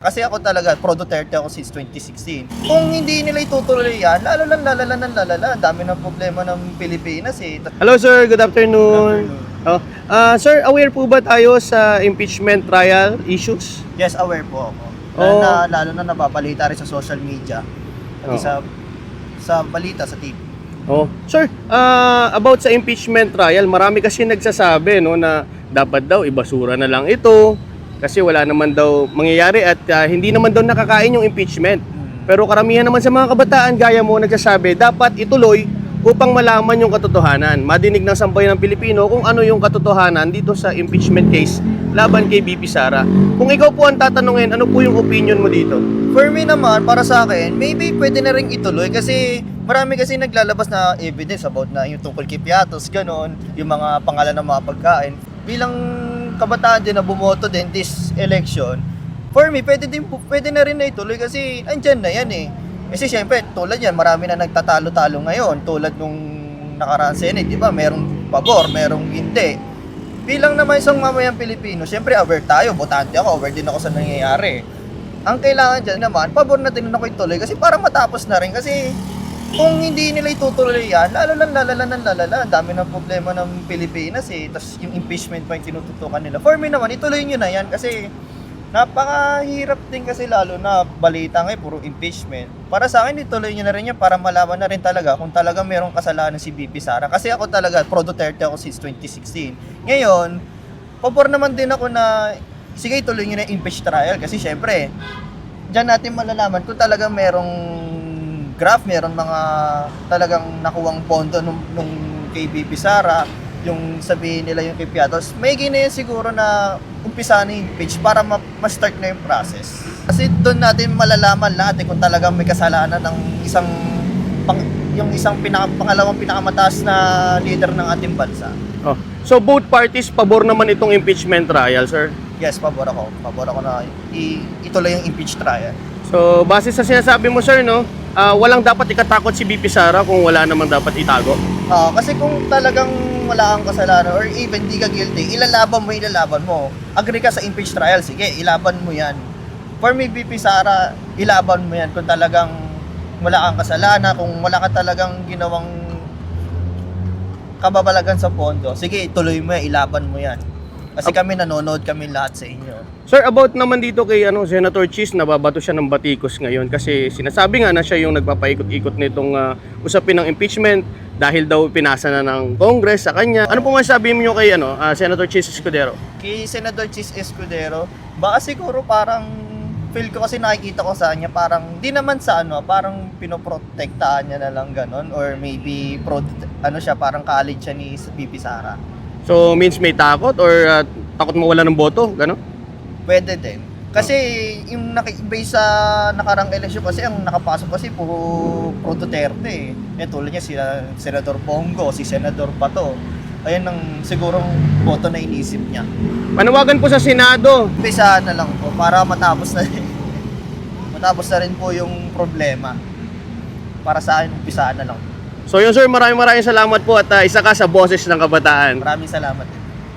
Kasi ako talaga, pro Duterte ako since 2016. Kung hindi nila itutuloy yan, lalala. Ang dami ng problema ng Pilipinas eh. Hello sir, good afternoon. Sir, aware po ba tayo sa impeachment trial issues? Yes, aware po ako. Oh. Lalo na nababalita rin sa social media. Pati sa balita, sa TV. Sir, about sa impeachment trial, marami kasi nagsasabi no, na dapat daw ibasura na lang ito kasi wala naman daw mangyayari at hindi naman daw nakakain yung impeachment. Pero karamihan naman sa mga kabataan gaya mo nagsasabi dapat ituloy upang malaman yung katotohanan. Madinig ng sambayan ng Pilipino kung ano yung katotohanan dito sa impeachment case laban kay BP Sara. Kung ikaw po ang tatanungin, ano po yung opinion mo dito? For me naman, para sa akin, maybe pwede na rin ituloy kasi marami kasi naglalabas na evidence about na yung tungkol kay Piatos, ganon, yung mga pangalan ng mga pagkain. Bilang kabataan din na bumoto din this election, for me, pwede na rin na ituloy kasi andyan na yan eh. Kasi syempre, tulad yan, marami na nagtatalo-talo ngayon, tulad nung nakaraan Senate, di ba? Merong pabor, merong hindi. Bilang naman isang mamayang Pilipino, syempre aware tayo, botante ako, aware din ako sa nangyayari. Ang kailangan dyan naman, pabor na din ako ituloy kasi para matapos na rin kasi kung hindi nila itutuloy yan, lalala. Ang dami ng problema ng Pilipinas eh. Tapos yung impeachment pa yung tinututukan nila. For me naman, ituloy nyo na yan kasi napakahirap din kasi lalo na balita ngayon, puro impeachment. Para sa akin, ituloy nyo na rin yan para malaman na rin talaga kung talaga merong kasalanan si BP Sara. Kasi ako talaga, pro Duterte ako since 2016. Ngayon, pabor naman din ako na sige, ituloy nyo na impeach trial kasi syempre, dyan natin malalaman kung talaga merong graph, meron mga talagang nakuwang pondo nung kay BP Sara, yung sabihin nila yung kay Piatos, may ginayan siguro na umpisa na yung impeach para ma-start na yung process. Kasi doon natin malalaman lahat kung talagang may kasalanan ng isang pangalawang pinakamataas na leader ng ating bansa. So both parties pabor naman itong impeachment trial, sir? Yes, pabor ako. Pabor ako na ituloy yung impeach trial. So base sa sinasabi mo, sir, no, walang dapat ikatakot si BP Sara kung wala namang dapat itago? Kasi kung talagang wala kang kasalanan or even di ka guilty, ilalaban mo. Agree ka sa impeach trial, sige, ilaban mo yan. For me, BP Sara, ilaban mo yan kung talagang wala kang kasalanan, kung wala ka talagang ginawang kababalagan sa pondo, sige, ituloy mo yan, ilaban mo yan. Kasi kami nanonood kami lahat sa inyo. Sir, about naman dito kay Senator Cheese, nababato siya ng batikos ngayon kasi sinasabi nga na siya yung nagpapaikot-ikot nitong usapin ng impeachment dahil daw pinasa na ng Congress sa kanya. Ano po masasabi mo kay Senator Cheese Escudero? Kay Senator Cheese Escudero, baka siguro parang feel ko kasi nakikita ko sa kanya parang di naman sa parang pinoprotektahan niya na lang ganon or maybe parang college siya ni BP Sara. So means may takot or takot mawala ng boto, gano'n? Pwede din. Kasi yung base sa nakarang eleksyon kasi ang nakapasok kasi puro pro Duterte eh. Tulad niya si Senador Bongo, si Senador Bato. Ayun ang sigurong boto na inisip niya. Panawagan po sa Senado. Umpisahan na lang po para matapos na rin po yung problema. Para sa akin, umpisahan na lang. So yun, sir, maraming salamat po at isa ka sa boses ng kabataan. Maraming salamat.